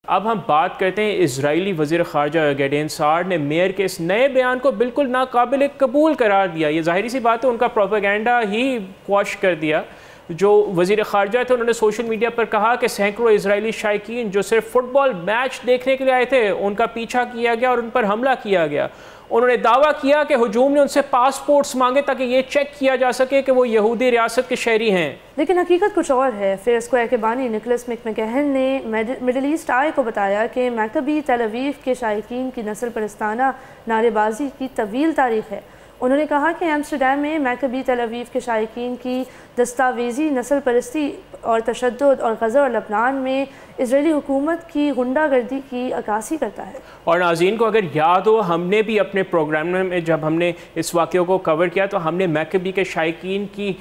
اب ہم بات کرتے ہیں اسرائیلی وزیر خارجہ گیڈین سار نے میئر کے اس نئے بیان کو بالکل ناقابل قبول قرار دیا. یہ ظاہری سی بات ہے ان کا پروپیگنڈا ہی قواش کر دیا. جو وزیر خارجہ تھے انہوں نے سوشل میڈیا پر کہا کہ سینکڑوں اسرائیلی شائقین جو صرف فٹ بال میچ دیکھنے کے لیے آئے تھے ان کا پیچھا کیا گیا اور ان پر حملہ کیا گیا. انہوں نے دعویٰ کیا کہ ہجوم نے ان سے پاسپورٹس مانگے تاکہ یہ چیک کیا جا سکے کہ وہ یہودی ریاست کے شہری ہیں. لیکن حقیقت کچھ اور ہے. فیئر اسکوائر کے بانی نکولس مکمہن نے مڈل ایسٹ آئی کو بتایا کہ میکابی تل اویو کے شائقین کی نسل پرستانہ نعرے بازی کی طویل تاریخ ہے. انہوں نے کہا کہ ایمسٹرڈیم میں میکابی تل اویو کے شائقین کی دستاویزی نسل پرستی اور تشدد اور غزہ اور لبنان میں اسرائیلی حکومت کی غنڈہ گردی کی عکاسی کرتا ہے. اور ناظرین کو اگر یاد ہو ہم نے بھی اپنے پروگرام میں جب ہم نے اس واقعے کو کور کیا تو ہم نے میکابی کے شائقین کی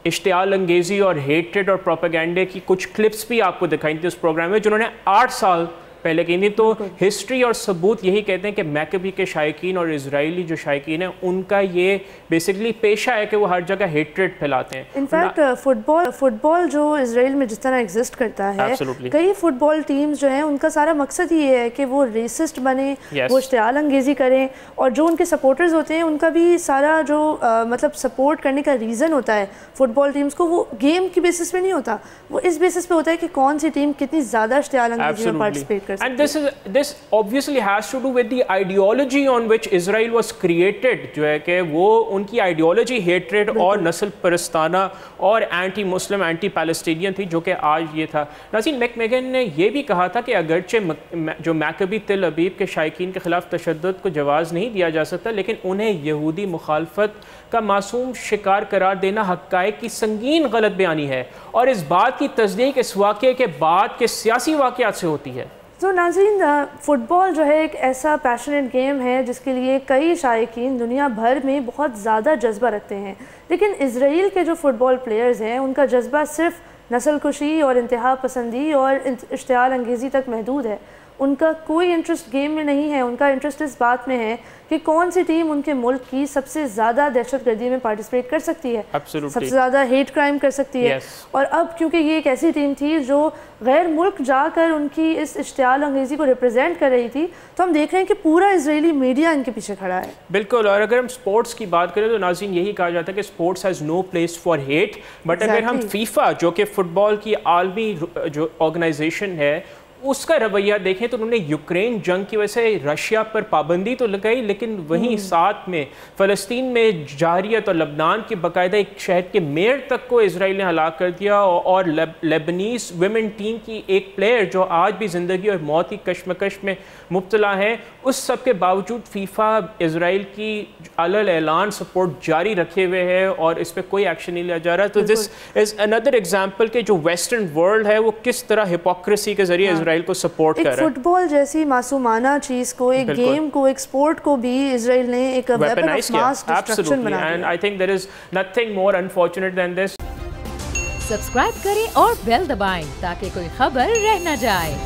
اشتعال انگیزی اور ہیٹریڈ اور پروپیگنڈے کی کچھ کلپس بھی آپ کو دکھائی تھی اس پروگرام میں جنہوں نے 8 سال پہلے کی تھی. تو ہسٹری اور ثبوت یہی کہتے ہیں کہ میکابی کے شائقین اور اسرائیلی جو شائقین ہیں ان کا یہ بیسکلی پیشہ ہے کہ وہ ہر جگہ ہیٹریڈ پھیلاتے ہیں. انفیکٹ فٹ بال جو اسرائیل میں جس طرح ایگزسٹ کرتا ہے کئی فٹ بال ٹیمز جو ہیں ان کا سارا مقصد یہ ہے کہ وہ ریسسٹ بنے, وہ اشتعال انگیزی کریں, اور جو ان کے سپورٹرز ہوتے ہیں ان کا بھی سارا جو مطلب سپورٹ کرنے کا ریزن ہوتا ہے فٹ بال ٹیمز کو وہ گیم کی بیسس پہ نہیں ہوتا, وہ اس بیسس پہ ہوتا ہے کہ کون سی ٹیم کتنی زیادہ اشتعال انگیزی میں participate. And this obviously has to do with the ideology on which Israel was created, جو ہے کہ وہ ان کی ideology hatred اور نسل پرستانہ اور اینٹی مسلم اینٹی پیلسٹینین تھی جو کہ آج یہ تھا. ناظرین مکمہن نے یہ بھی کہا تھا کہ اگرچہ جو میکابی تل ابیب کے شائقین کے خلاف تشدد کو جواز نہیں دیا جا سکتا لیکن انہیں یہودی مخالفت کا معصوم شکار قرار دینا حقائق کی سنگین غلط بیانی ہے اور اس بات کی تصدیق اس واقعے کے بعد کے سیاسی واقعات سے ہوتی ہے. تو ناظرین فٹ بال جو ہے ایک ایسا پیشنیٹ گیم ہے جس کے لیے کئی شائقین دنیا بھر میں بہت زیادہ جذبہ رکھتے ہیں, لیکن اسرائیل کے جو فٹ بال پلیئرز ہیں ان کا جذبہ صرف نسل کشی اور انتہا پسندی اور اشتعال انگیزی تک محدود ہے. ان کا کوئی انٹرسٹ گیم میں نہیں ہے, ان کا انٹرسٹ اس بات میں ہے کہ کون سی ٹیم ان کے ملک کی سب سے زیادہ دہشت گردی میں پارٹیسپیٹ کر سکتی ہے, سب سے زیادہ ہیٹ کرائم کر سکتی ہے. اور اب کیونکہ یہ ایک ایسی ٹیم تھی جو غیر ملک جا کر ان کی اس اشتعال انگیزی کو ریپرزینٹ کر رہی تھی, تو ہم دیکھ رہے ہیں کہ پورا اسرائیلی میڈیا ان کے پیچھے کھڑا ہے. بالکل. اور اگر ہم سپورٹس کی بات کریں تو ناظرین یہی کہا جاتا ہے کہ sports has no place for hate, but اگر ہم فیفا جو کہ فٹ بال کی عالمی جو آرگنائزیشن ہے اس کا رویہ دیکھیں تو انہوں نے یوکرین جنگ کی وجہ سے رشیا پر پابندی تو لگائی لیکن وہیں ساتھ میں فلسطین میں جارحیت اور لبنان کی باقاعدہ ایک شہر کے میئر تک کو اسرائیل نے ہلاک کر دیا, اور لیبنیز ویمن ٹیم کی ایک پلیئر جو آج بھی زندگی اور موت کی کشمکش میں مبتلا ہیں. اس سب کے باوجود فیفا اسرائیل کی علل اعلان سپورٹ جاری رکھے ہوئے ہے اور اس پہ کوئی ایکشن نہیں لیا جا رہا. تو دس از اندر ایگزامپل کہ جو ویسٹرن ورلڈ ہے وہ کس طرح ہپوکریسی کے ذریعے اسرائیل کو سپورٹ کر رہا ہے. فٹ بال جیسی معصومانہ چیز کو, ایک گیم کو, ایک سپورٹ کو بھی اسرائیل نے ایک ویپن آف ماس ڈسٹرکشن بنا دیا. And I think there is nothing more unfortunate than this. Subscribe کریں اور بیل دبائیں تاکہ کوئی خبر رہ نہ جائے.